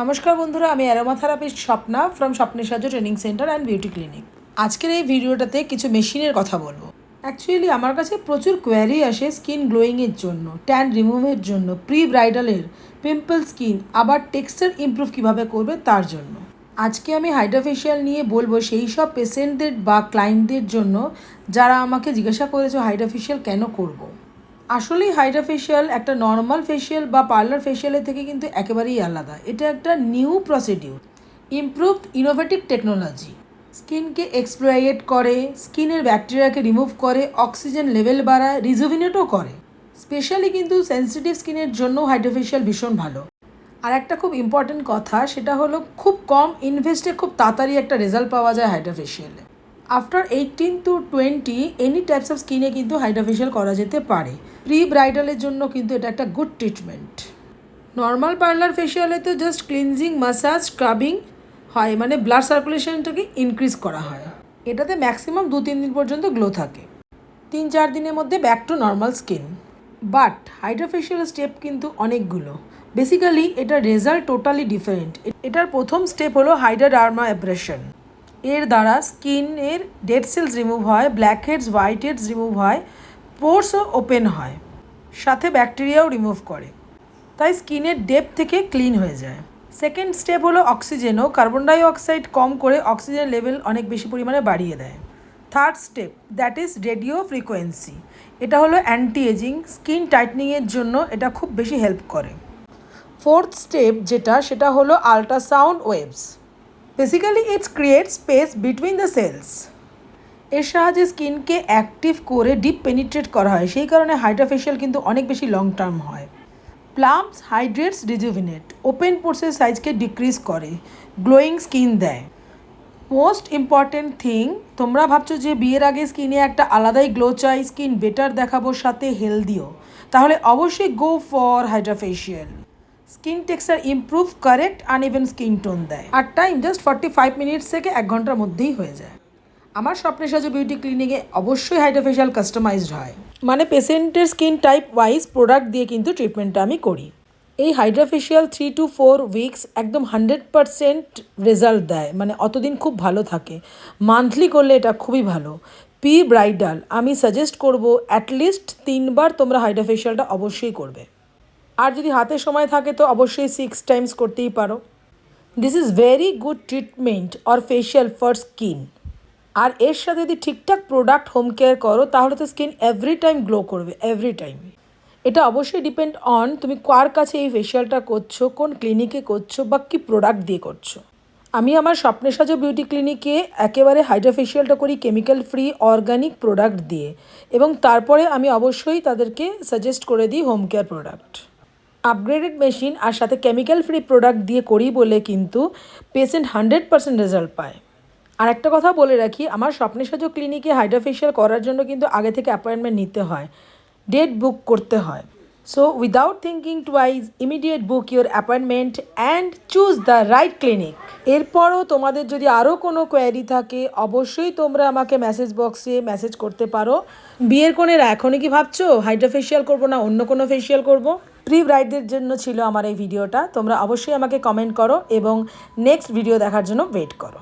নমস্কার বন্ধুরা, আমি অ্যারোমা থেরাপিস্ট স্বপ্না ফ্রম স্বপ্নের সাহায্য training centre and beauty clinic. আজকের এই ভিডিওটাতে কিছু মেশিনের কথা বলবো। অ্যাকচুয়ালি আমার কাছে প্রচুর কোয়ারি আসে স্কিন গ্লোয়িংয়ের জন্য, ট্যান রিমুভের জন্য, প্রি ব্রাইডালের, পিম্পল স্কিন, আবার টেক্সচার ইমপ্রুভ কীভাবে করবে তার জন্য। আজকে আমি হাইড্রা ফেশিয়াল নিয়ে বলবো সেই সব পেশেন্টদের বা ক্লায়েন্টদের জন্য যারা আমাকে জিজ্ঞাসা করেছে হাইড্রা ফেশিয়াল কেন করবো। আসলেই হাইড্রা ফেশিয়াল একটা নর্মাল ফেশিয়াল বা পার্লার ফেশিয়ালের থেকে কিন্তু একেবারেই আলাদা। এটা একটা new procedure, improved innovative technology. স্কিনকে এক্সপ্লয়েট করে, স্কিনের ব্যাকটেরিয়াকে রিমুভ করে, অক্সিজেন লেভেল বাড়ায়, রিজুভিনেটও করে। স্পেশালি কিন্তু সেন্সিটিভ স্কিনের জন্য হাইড্রা ফেশিয়াল ভীষণ ভালো। আর একটা খুব ইম্পর্টেন্ট কথা, সেটা হলো খুব কম ইনভেস্টে খুব তাড়াতাড়ি একটা রেজাল্ট পাওয়া যায় হাইড্রা ফেশিয়ালে। After 18 to 20 any types of স্কিনে কিন্তু হাইড্রা ফেশিয়াল করা যেতে পারে। প্রি ব্রাইডালের জন্য কিন্তু এটা একটা গুড ট্রিটমেন্ট। নর্মাল পার্লার ফেশিয়ালে তো জাস্ট ক্লিনজিং, মাসাজ, স্ক্রাবিং হয়, মানে ব্লাড সার্কুলেশনটাকে ইনক্রিজ করা হয়। এটাতে ম্যাক্সিমাম 2-3 দিন পর্যন্ত গ্লো থাকে, 3-4 দিনের মধ্যে back to normal skin. But Hydra facial step কিন্তু অনেকগুলো। বেসিক্যালি এটার রেজাল্ট টোটালি ডিফারেন্ট। এটার প্রথম স্টেপ হলো হাইড্রা ডার্মা অ্যাব্রেশন। এর দ্বারা স্কিনের ডেড সেলস রিমুভ হয়, black heads, white heads remove হয়, পোরসও ওপেন হয়, সাথে ব্যাকটেরিয়াও রিমুভ করে, তাই স্কিনের ডেপ থেকে ক্লিন হয়ে যায়। সেকেন্ড স্টেপ হলো অক্সিজেনও কার্বন ডাই অক্সাইড কম করে অক্সিজেন লেভেল অনেক বেশি পরিমাণে বাড়িয়ে দেয়। Third step, that is radio frequency. এটা হলো অ্যান্টি এজিং, স্কিন টাইটনিংয়ের জন্য এটা খুব বেশি হেল্প করে। ফোর্থ স্টেপ সেটা হলো ultrasound waves. Basically it's create space between the cells. এর সাহায্যে স্কিনকে অ্যাক্টিভ করে ডিপ পেনিট্রেট করা হয়, সেই কারণে হাইড্রা ফেশিয়াল কিন্তু অনেক বেশি লং টার্ম হয়। প্লাম্পস, হাইড্রেটস, রিজুভিনেট, ওপেন পোর্সের সাইজকে ডিক্রিজ করে, গ্লোয়িং স্কিন দেয়। মোস্ট ইম্পর্টেন্ট থিং, তোমরা ভাবছো যে বিয়ের আগে স্কিনে একটা আলাদাই গ্লো চাই, স্কিন বেটার দেখাবো, সাথে হেলদিও, তাহলে অবশ্যই go for Hydra facial. Skin texture improve, correct uneven skin tone দেয়, আর টাইম জাস্ট 45 মিনিটস থেকে 1 ঘন্টার মধ্যেই হয়ে যায়। আমার স্বপ্নের সাহায্য বিউটি ক্লিনিকে অবশ্যই হাইড্রা ফেশিয়াল কাস্টমাইজড হয়, মানে পেশেন্টের স্কিন টাইপ ওয়াইজ প্রোডাক্ট দিয়ে কিন্তু ট্রিটমেন্টটা আমি করি। এই হাইড্রা ফেশিয়াল 3 to 4 উইকস একদম 100% রেজাল্ট দেয়, মানে অতদিন খুব ভালো থাকে। মান্থলি করলে এটা খুবই ভালো। প্রি ব্রাইডাল আমি সাজেস্ট করবো অ্যাটলিস্ট 3 বার তোমরা হাইড্রা ফেশিয়ালটা অবশ্যই করবে। আর যদি হাতে সময় থাকে তো অবশ্যই 6 টাইমস করতেই পারো। This is very good treatment or facial for skin. আর এর সাথে যদি ঠিকঠাক প্রোডাক্ট হোম কেয়ার করো তাহলে তো স্কিন এভরি টাইম গ্লো করবে, এভরি টাইম। এটা অবশ্যই ডিপেন্ড অন তুমি কার কাছে এই ফেশিয়ালটা করছো, কোন ক্লিনিকে করছো, বা কী প্রোডাক্ট দিয়ে করছো। আমি আমার স্বপ্নের সাহায্য বিউটি ক্লিনিকে একেবারে হাইড্রা ফেশিয়ালটা করি কেমিক্যাল ফ্রি অর্গানিক প্রোডাক্ট দিয়ে, এবং তারপরে আমি অবশ্যই তাদেরকে সাজেস্ট করে দিই home care product. Upgraded machine আর সাথে কেমিক্যাল ফ্রি প্রোডাক্ট দিয়ে করি বলে কিন্তু পেশেন্ট 100% রেজাল্ট পায়। আর একটা কথা বলে রাখি, আমার স্বপ্নের সাহায্য ক্লিনিকে হাইড্রা ফেশিয়াল করার জন্য কিন্তু আগে থেকে অ্যাপয়েন্টমেন্ট নিতে হয়, ডেট বুক করতে হয়। So without thinking twice immediate book your appointment and choose the right clinic. এরপরও তোমাদের যদি আরও কোনো কোয়ারি থাকে অবশ্যই তোমরা আমাকে মেসেজ বক্সে মেসেজ করতে পারো। বিয়ের কোণেরা এখনই কি ভাবছো হাইড্রা ফেশিয়াল করবো না অন্য কোনো ফেশিয়াল করবো? প্রি ব্রাইডদের জন্য ছিল আমার এই ভিডিওটা। তোমরা অবশ্যই আমাকে কমেন্ট করো এবং নেক্সট ভিডিও দেখার জন্য ওয়েট করো।